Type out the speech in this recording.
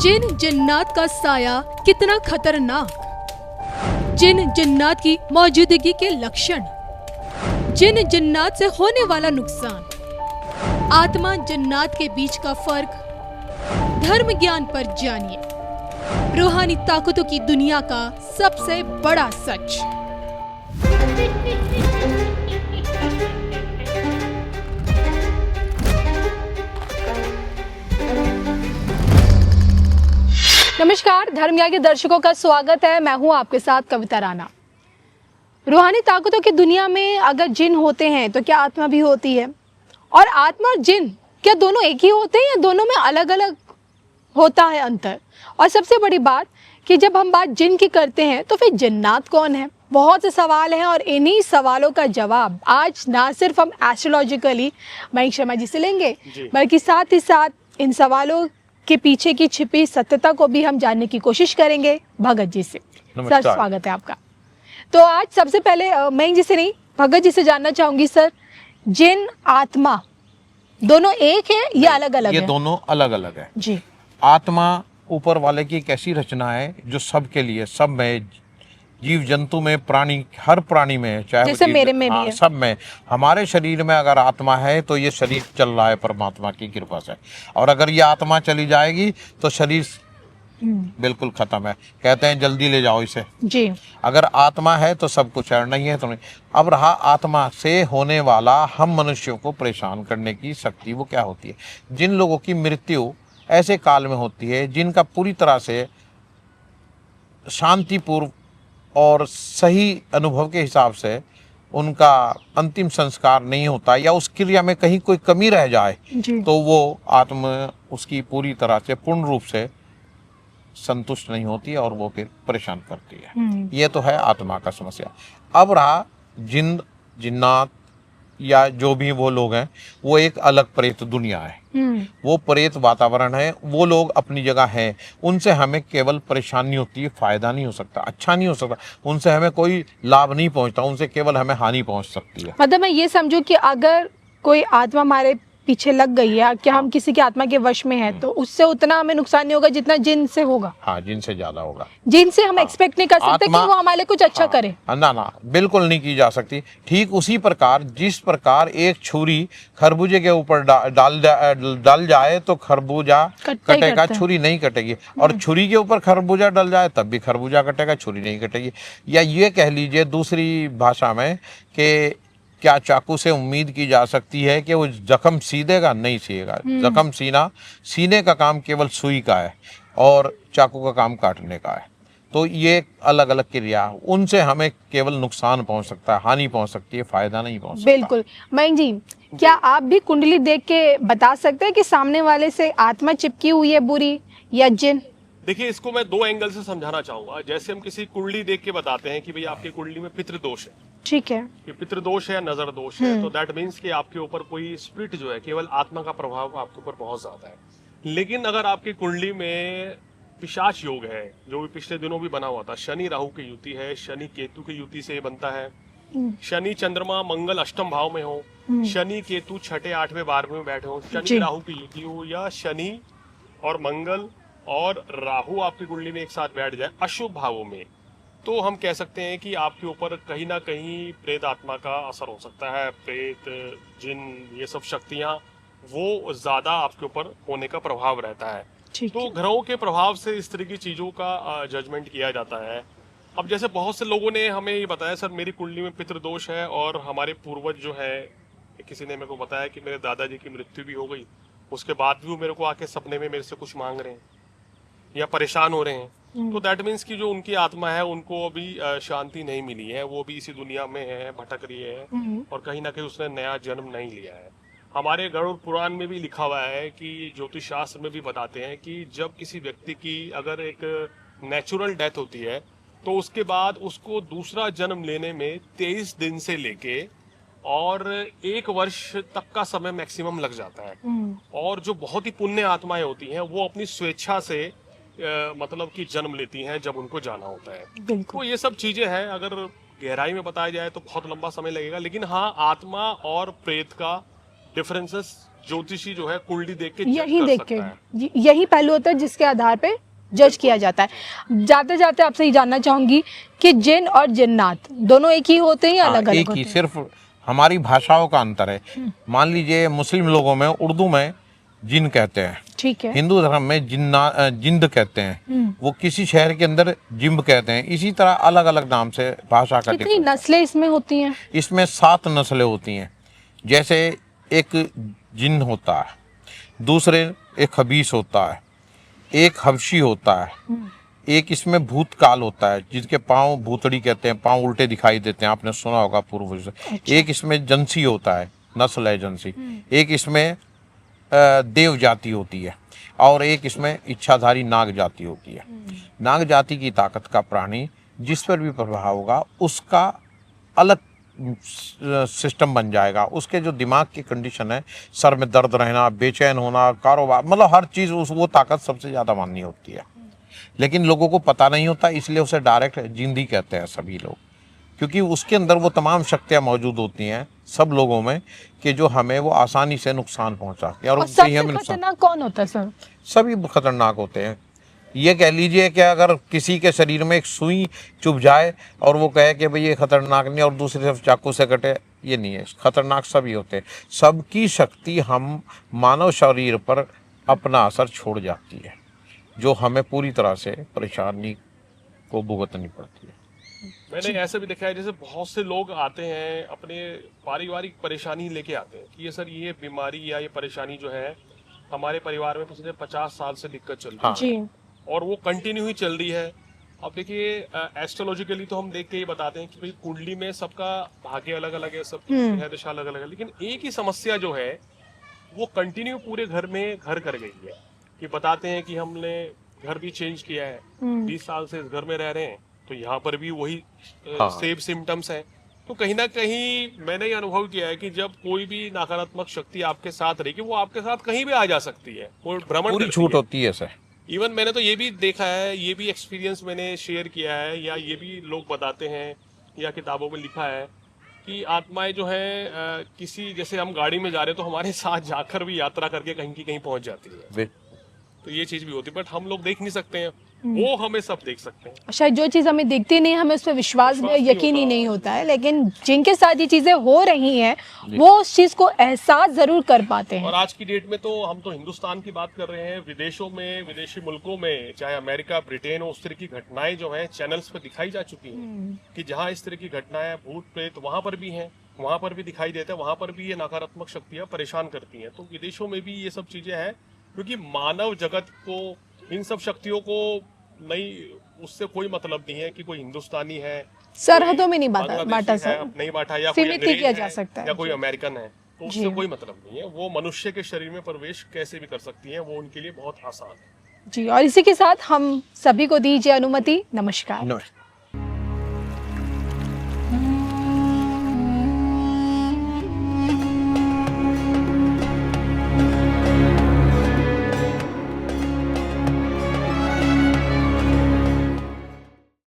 जिन जिन्नात का साया कितना खतरनाक, जिन जिन्नात की मौजूदगी के लक्षण, जिन जिन्नात से होने वाला नुकसान, आत्मा जिन्नात के बीच का फर्क, धर्म ज्ञान पर जानिए रूहानी ताकतों की दुनिया का सबसे बड़ा सच। नमस्कार, धर्म ज्ञान के दर्शकों का स्वागत है। मैं हूं आपके साथ कविता राणा। रूहानी ताकतों की दुनिया में अगर जिन होते हैं तो क्या आत्मा भी होती है? और आत्मा और जिन क्या दोनों एक ही होते हैं या दोनों में अलग अलग होता है अंतर? और सबसे बड़ी बात कि जब हम बात जिन की करते हैं तो फिर जिन्नात कौन है? बहुत से सवाल हैं और इन्हीं सवालों का जवाब आज ना सिर्फ हम एस्ट्रोलॉजिकली मयंक शर्मा जी से लेंगे, बल्कि साथ ही साथ इन सवालों के पीछे की छिपी सत्यता को भी हम जानने की कोशिश करेंगे भगत जी से। सर, स्वागत है आपका। तो आज सबसे पहले मयंक जी से नहीं, भगत जी से जानना चाहूंगी सर, जिन आत्मा दोनों एक है या अलग अलग है? ये दोनों अलग अलग है जी। आत्मा ऊपर वाले की एक ऐसी रचना है जो सबके लिए, सब में, जीव जंतु में, प्राणी, हर प्राणी में है, चाहे जैसे मेरे में भी है। सब में। हमारे शरीर में अगर आत्मा है तो ये शरीर चल रहा है परमात्मा की कृपा से, और अगर ये आत्मा चली जाएगी तो शरीर बिल्कुल खत्म है। कहते हैं जल्दी ले जाओ इसे जी। अगर आत्मा है तो सब कुछ है, नहीं है तो नहीं। अब रहा आत्मा से होने वाला हम मनुष्यों को परेशान करने की शक्ति, वो क्या होती है? जिन लोगों की मृत्यु ऐसे काल में होती है जिनका पूरी तरह से शांतिपूर्व और सही अनुभव के हिसाब से उनका अंतिम संस्कार नहीं होता, या उस क्रिया में कहीं कोई कमी रह जाए, तो वो आत्मा उसकी पूरी तरह से पूर्ण रूप से संतुष्ट नहीं होती और वो फिर परेशान करती है। ये तो है आत्मा का समस्या। अब रहा जिन, जिन्नात या जो भी वो लोग हैं, वो एक अलग प्रेत दुनिया है, वो प्रेत वातावरण है। वो लोग अपनी जगह हैं, उनसे हमें केवल परेशानी होती है, फायदा नहीं हो सकता, अच्छा नहीं हो सकता, उनसे हमें कोई लाभ नहीं पहुंचता, उनसे केवल हमें हानि पहुंच सकती है। मतलब मैं ये समझूं कि अगर कोई आत्मा हमारे पीछे लग गई है, कि हम किसी की आत्मा के वश में है, तो उससे उतना हमें नुकसान नहीं होगा जितना जिन से होगा। हाँ, जिन से ज्यादा होगा। जिन से हम एक्सपेक्ट नहीं कर सकते कि वो हमारे लिए कुछ अच्छा करे। ना, बिल्कुल नहीं की जा सकती। ठीक उसी प्रकार जिस प्रकार एक छुरी खरबूजे के ऊपर डाल जाए तो खरबूजा कटेगा, छुरी नहीं कटेगी, और छुरी के ऊपर खरबूजा डल जाए तब भी खरबूजा कटेगा, छुरी नहीं कटेगी। या ये कह लीजिए दूसरी भाषा में कि क्या चाकू से उम्मीद की जा सकती है कि वो जख्म सीधेगा? नहीं सीएगा। जख्म सीने का काम केवल सुई का है और चाकू का काम काटने का है। तो ये अलग अलग क्रिया, उनसे हमें केवल नुकसान पहुंच सकता है, हानि पहुंच सकती है, फायदा नहीं पहुंच सकता। बिल्कुल। मयंक जी, क्या आप भी कुंडली देख के बता सकते हैं कि सामने वाले से आत्मा चिपकी हुई है बुरी या जिन? देखिए, इसको मैं दो एंगल से समझाना चाहूंगा। जैसे हम किसी कुंडली देख के बताते हैं कि भाई आपकी कुंडली में पितृदोष है, ठीक है, कि पितृदोष है, नजर दोष है, तो दैट मीन्स कि आपके ऊपर कोई स्पिरिट जो है, केवल आत्मा का प्रभाव आपके ऊपर बहुत ज्यादा है। लेकिन अगर आपकी कुंडली में पिशाच योग है, जो भी पिछले दिनों भी बना हुआ था, शनि राहु की युति है, शनि केतु की युति से बनता है, शनि चंद्रमा मंगल अष्टम भाव में हो, शनि केतु छठे आठवें 12वें में बैठे हो, शनि राहु की युति हो, या शनि और मंगल और राहु आपकी कुंडली में एक साथ बैठ जाए अशुभ भावों में, तो हम कह सकते हैं कि आपके ऊपर कहीं ना कहीं प्रेत आत्मा का असर हो सकता है। प्रेत, जिन, ये सब शक्तियां वो ज्यादा आपके ऊपर होने का प्रभाव रहता है। तो ग्रहों के प्रभाव से इस तरह की चीजों का जजमेंट किया जाता है। अब जैसे बहुत से लोगों ने हमें ये बताया, सर मेरी कुंडली में पितृदोष है और हमारे पूर्वज जो है, किसी ने मेरे को बताया कि मेरे दादाजी की मृत्यु भी हो गई, उसके बाद भी वो मेरे को आके सपने में मेरे से कुछ मांग रहे हैं या परेशान हो रहे हैं। तो दैट मीन्स कि जो उनकी आत्मा है उनको अभी शांति नहीं मिली है, वो भी इसी दुनिया में है, भटक रही है, और कहीं ना कहीं उसने नया जन्म नहीं लिया है। हमारे गरुड़ पुराण में भी लिखा हुआ है कि ज्योतिष शास्त्र में भी बताते हैं कि जब किसी व्यक्ति की अगर एक नेचुरल डेथ होती है तो उसके बाद उसको दूसरा जन्म लेने में 23 दिन से लेके और 1 वर्ष तक का समय मैक्सिमम लग जाता है। और जो बहुत ही पुण्य आत्माएं होती हैं वो अपनी स्वेच्छा से मतलब कि जन्म लेती हैं जब उनको जाना होता है। तो ये सब चीजें हैं, अगर गहराई में बताया जाए तो बहुत लंबा समय लगेगा, लेकिन हाँ, आत्मा और प्रेत का डिफरेंसेस ज्योतिषी जो है कुंडली देख के यही जज कर देख सकता है। के यही पहलू होता है जिसके आधार पे जज किया जाता है। जाते जाते आपसे ये जानना चाहूंगी कि जिन और जिन्नात दोनों एक ही होते हैं या हाँ, अलग अलग एक होते ही, हैं? सिर्फ हमारी भाषाओं का अंतर है। मान लीजिए मुस्लिम लोगों में उर्दू में जिन कहते हैं, ठीक है। हिंदू धर्म में जिंद कहते हैं, वो किसी शहर के अंदर जिम्ब कहते हैं। इसी तरह अलग अलग नाम से भाषा का कितनी नस्लें इसमें होती हैं? इसमें 7 नस्लें होती हैं। जैसे एक जिन होता है, दूसरे एक हबीस होता है, एक हबशी होता है, एक इसमें भूतकाल होता है जिसके पांव भूतड़ी कहते हैं, पांव उल्टे दिखाई देते हैं, आपने सुना होगा पूर्व से। अच्छा। एक इसमें जंसी होता है, नस्ल है जंसी। एक इसमें देव जाति होती है और एक इसमें इच्छाधारी नाग जाति होती है। नाग जाति की ताकत का प्राणी जिस पर भी प्रभाव होगा उसका अलग सिस्टम बन जाएगा। उसके जो दिमाग की कंडीशन है, सर में दर्द रहना, बेचैन होना, कारोबार, मतलब हर चीज़ वो ताकत सबसे ज़्यादा माननी होती है। लेकिन लोगों को पता नहीं होता, इसलिए उसे डायरेक्ट जिंदी कहते हैं सभी लोग, क्योंकि उसके अंदर वो तमाम शक्तियाँ मौजूद होती हैं सब लोगों में कि जो हमें वो आसानी से नुकसान पहुंचाती है। और सबसे खतरनाक कौन होता है सर? सभी खतरनाक होते हैं। ये कह लीजिए कि अगर किसी के शरीर में एक सुई चुभ जाए और वो कहे कि भाई ये खतरनाक नहीं और दूसरी तरफ चाकू से कटे, ये नहीं है। खतरनाक सभी होते हैं। सबकी शक्ति हम मानव शरीर पर अपना असर छोड़ जाती है, जो हमें पूरी तरह से परेशानी को भुगतनी पड़ती है। मैंने ऐसा भी देखा है, जैसे बहुत से लोग आते हैं अपने पारिवारिक परेशानी लेके आते हैं कि ये सर ये बीमारी या ये परेशानी जो है हमारे परिवार में पिछले 50 साल से दिक्कत चल रही है। जी। और वो कंटिन्यू ही चल रही है। अब देखिए एस्ट्रोलॉजिकली तो हम देख के ही बताते हैं कि भाई कुंडली में सबका भाग्य अलग अलग है, सब दशा अलग अलग है, लेकिन एक ही समस्या जो है वो कंटिन्यू पूरे घर में घर कर गई है। कि बताते हैं कि हमने घर भी चेंज किया है, 20 साल से इस घर में रह रहे हैं, तो यहाँ पर भी वही सेम सिम्टम्स है। तो कहीं ना कहीं मैंने ये अनुभव किया है कि जब कोई भी नकारात्मक शक्ति आपके साथ रहेगी, वो आपके साथ कहीं भी आ जा सकती है, वो भ्रमण पूरी छूट होती है सर। इवन मैंने तो ये भी देखा है, ये भी एक्सपीरियंस मैंने शेयर किया है, या ये भी लोग बताते हैं या किताबों में लिखा है कि आत्माएं जो है किसी, जैसे हम गाड़ी में जा रहे हैं तो हमारे साथ जाकर भी यात्रा करके कहीं की कहीं पहुंच जाती है। तो ये चीज भी होती है, बट हम लोग देख नहीं सकते हैं, वो हमें सब देख सकते हैं। शायद जो चीज हमें दिखती नहीं, हमें उस पर विश्वास यकीन ही नहीं होता है, लेकिन जिनके साथ ये चीजें हो रही हैं वो उस चीज को एहसास जरूर कर पाते हैं। और आज की डेट में तो हम तो हिंदुस्तान की बात कर रहे हैं, विदेशों में, विदेशी मुल्कों में, चाहे अमेरिका, ब्रिटेन, उस तरह की घटनाएं जो है चैनल्स पे दिखाई जा चुकी हैं कि जहाँ इस तरह की घटनाएं भूत प्रेत वहां पर भी हैं, वहां पर भी दिखाई देता है, वहां पर भी ये नकारात्मक शक्तियां परेशान करती हैं। तो विदेशों में भी ये सब चीजें हैं, क्योंकि मानव जगत को इन सब शक्तियों को नहीं, उससे कोई मतलब नहीं है कि कोई हिंदुस्तानी है, सरहदों में नहीं बांटा सर, नहीं बांटा, या सीमित नहीं किया जा सकता है, या कोई अमेरिकन है, तो उससे कोई मतलब नहीं है। वो मनुष्य के शरीर में प्रवेश कैसे भी कर सकती है, वो उनके लिए बहुत आसान है। जी। और इसी के साथ हम सभी को दीजिए अनुमति। नमस्कार।